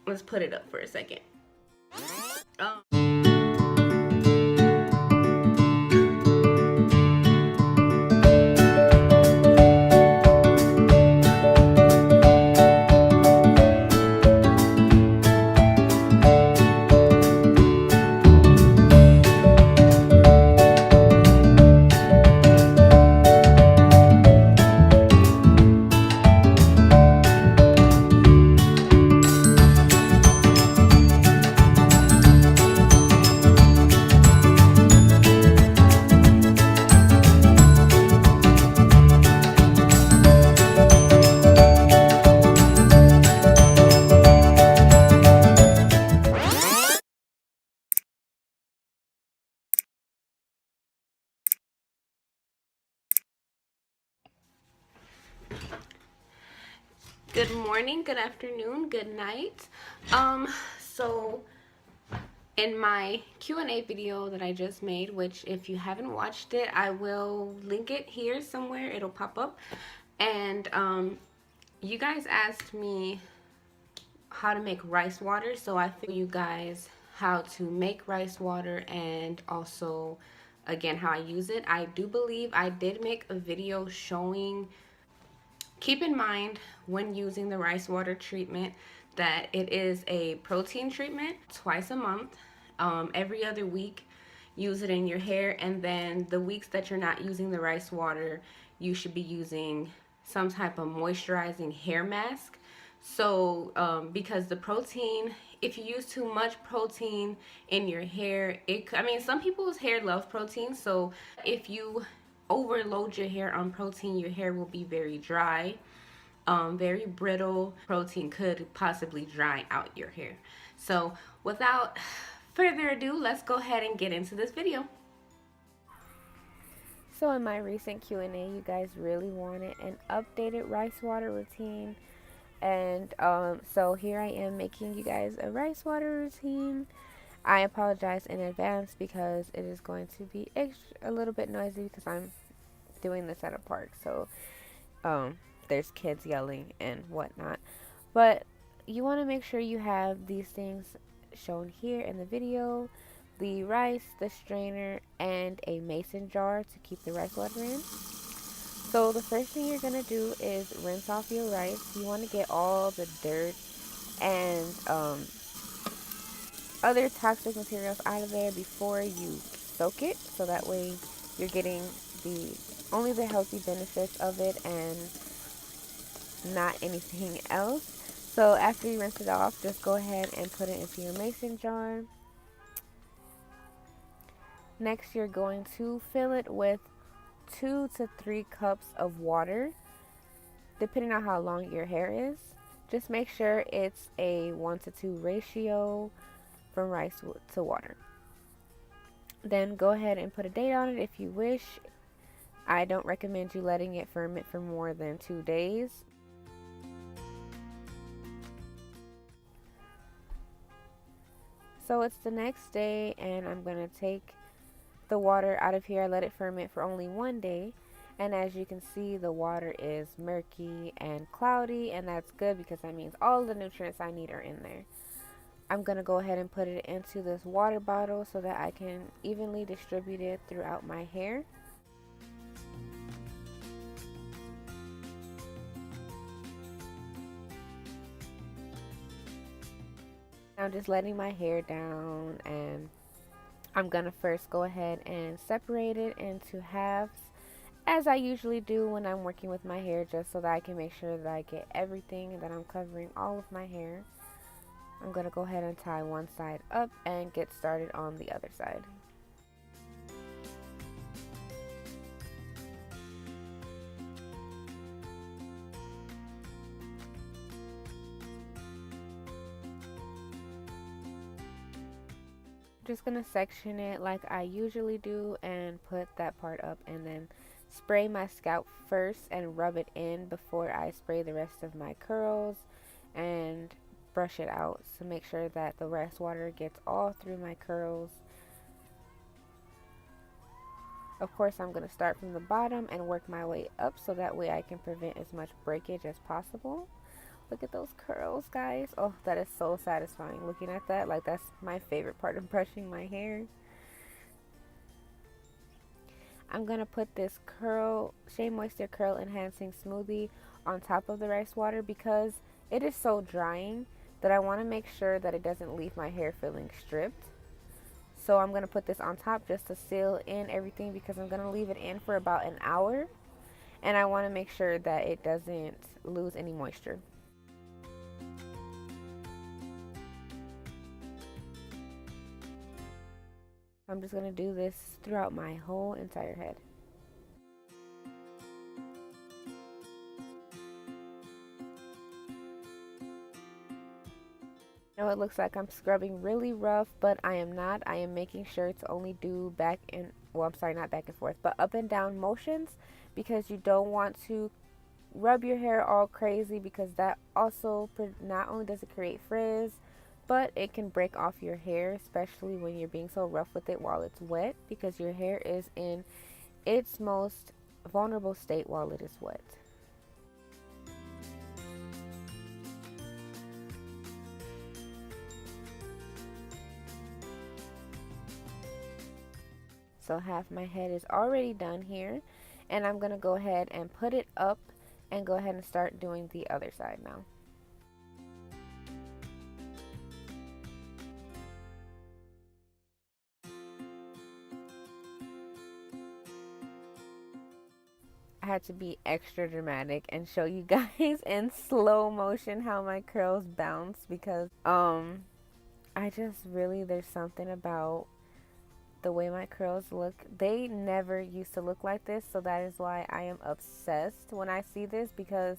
Let's put it up for a second. Um, Good morning, good afternoon, good night. So in my Q&A video that I just made, which if you haven't watched it, I will link it here somewhere. It'll pop up. And you guys asked me how to make rice water, so I feel you guys how to make rice water and also again how I use it. I do believe I did make a video showing. Keep in mind when using the rice water treatment that it is a protein treatment twice a month. Every other week, use it in your hair, and then the weeks that you're not using the rice water, you should be using some type of moisturizing hair mask. So because the protein, if you use too much protein in your hair, I mean, some people's hair love protein, so if you overload your hair on protein, your hair will be very dry, very brittle. Protein could possibly dry out your hair. So without further ado, let's go ahead and get into this video. So in my recent Q&A, you guys really wanted an updated rice water routine. And so here I am making you guys a rice water routine. I apologize in advance because it is going to be a little bit noisy because I'm doing this at a park. So there's kids yelling and whatnot. But you want to make sure you have these things shown here in the video: the rice, the strainer, and a mason jar to keep the rice water in. So the first thing you're going to do is rinse off your rice. You want to get all the dirt and other toxic materials out of there before you soak it, so that way you're getting the only the healthy benefits of it and not anything else. So after you rinse it off, just go ahead and put it into your mason jar. Next, you're going to fill it with 2 to 3 cups of water, depending on how long your hair is. Just make sure it's a 1 to 2 ratio from rice to water. Then go ahead and put a date on it if you wish. I don't recommend you letting it ferment for more than 2 days. So it's the next day, and I'm going to take the water out of here. I let it ferment for only 1 day. And as you can see, the water is murky and cloudy, and that's good because that means all the nutrients I need are in there. I'm going to go ahead and put it into this water bottle so that I can evenly distribute it throughout my hair. I'm just letting my hair down, and I'm going to first go ahead and separate it into halves, as I usually do when I'm working with my hair, just so that I can make sure that I get everything and that I'm covering all of my hair. I'm going to go ahead and tie one side up and get started on the other side. Just going to section it like I usually do and put that part up, and then spray my scalp first and rub it in before I spray the rest of my curls and brush it out to make sure that the rice water gets all through my curls. Of course, I'm going to start from the bottom and work my way up so that way I can prevent as much breakage as possible. Look at those curls, guys. Oh, that is so satisfying looking at that. Like, that's my favorite part of brushing my hair. I'm going to put this Shea Moisture Curl Enhancing Smoothie on top of the rice water because it is so drying that I want to make sure that it doesn't leave my hair feeling stripped. So I'm going to put this on top just to seal in everything because I'm going to leave it in for about an hour. And I want to make sure that it doesn't lose any moisture. I'm just going to do this throughout my whole entire head. I know it looks like I'm scrubbing really rough, but I am not. I am making sure to only do back and, well, I'm sorry, not back and forth, but up and down motions because you don't want to rub your hair all crazy because that also, not only does it create frizz, but it can break off your hair, especially when you're being so rough with it while it's wet because your hair is in its most vulnerable state while it is wet. So half my head is already done here, and I'm going to go ahead and put it up and go ahead and start doing the other side now. I had to be extra dramatic and show you guys in slow motion how my curls bounce because I just really, there's something about the way my curls look. They never used to look like this, so that is why I am obsessed when I see this because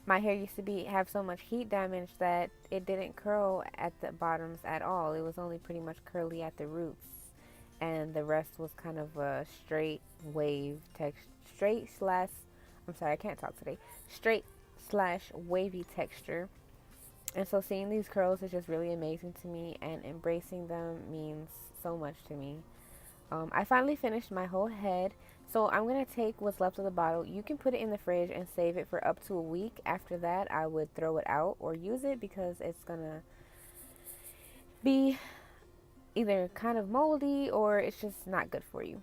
my hair used to have so much heat damage that it didn't curl at the bottoms at all. It was only pretty much curly at the roots, and the rest was kind of a straight wave texture, straight slash wavy texture. And so seeing these curls is just really amazing to me, and embracing them means so much to me. I finally finished my whole head, so I'm going to take what's left of the bottle. You can put it in the fridge and save it for up to a week. After that, I would throw it out or use it because it's going to be either kind of moldy or it's just not good for you.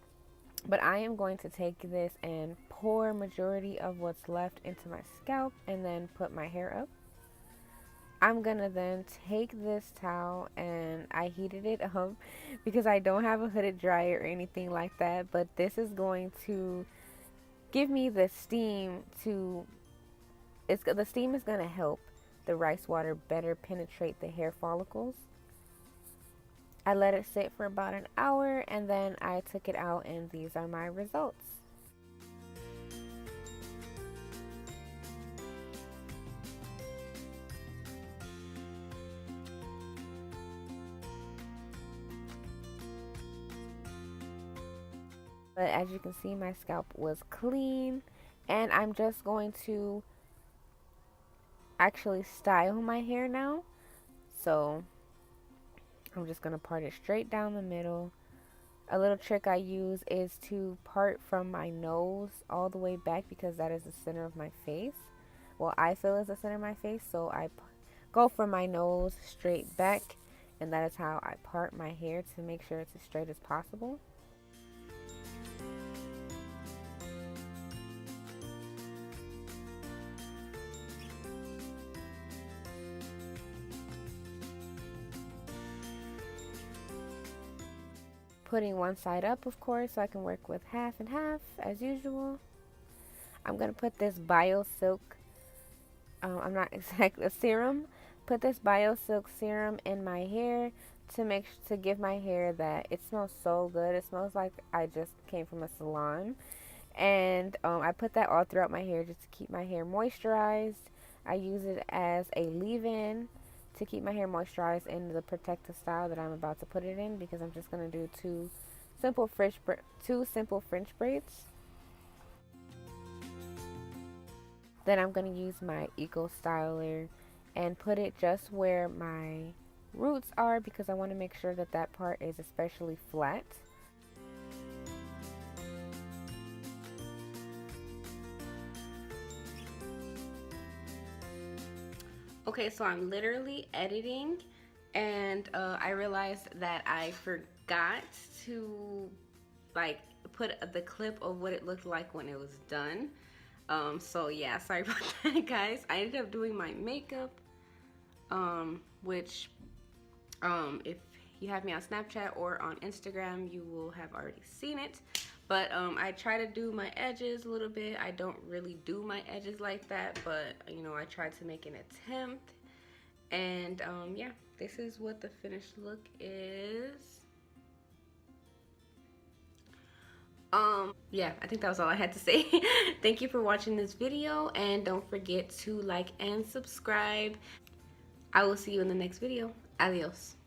But I am going to take this and pour majority of what's left into my scalp and then put my hair up. I'm gonna then take this towel, and I heated it up because I don't have a hooded dryer or anything like that, but this is going to give me the steam the steam is gonna help the rice water better penetrate the hair follicles. I let it sit for about an hour and then I took it out, and these are my results. But as you can see, my scalp was clean, and I'm just going to actually style my hair now. So I'm just going to part it straight down the middle. A little trick I use is to part from my nose all the way back because that is the center of my face. Well, I feel is the center of my face, so I go from my nose straight back, and that is how I part my hair to make sure it's as straight as possible. Putting one side up, of course, so I can work with half and half as usual. I'm going to put this BioSilk, I'm not exactly, a serum. Put this BioSilk serum in my hair to give my hair that it smells so good. It smells like I just came from a salon. And I put that all throughout my hair just to keep my hair moisturized. I use it as a leave-in to keep my hair moisturized in the protective style that I'm about to put it in, because I'm just going to do two simple French braids. Then I'm going to use my Eco Styler and put it just where my roots are because I want to make sure that that part is especially flat. Okay, so I'm literally editing, and I realized that I forgot to like put the clip of what it looked like when it was done. So yeah, sorry about that, guys. I ended up doing my makeup, which if you have me on Snapchat or on Instagram, you will have already seen it. But I try to do my edges a little bit. I don't really do my edges like that, but you know, I tried to make an attempt. And yeah, this is what the finished look is. Yeah, I think that was all I had to say. Thank you for watching this video, and don't forget to like and subscribe. I will see you in the next video. Adios.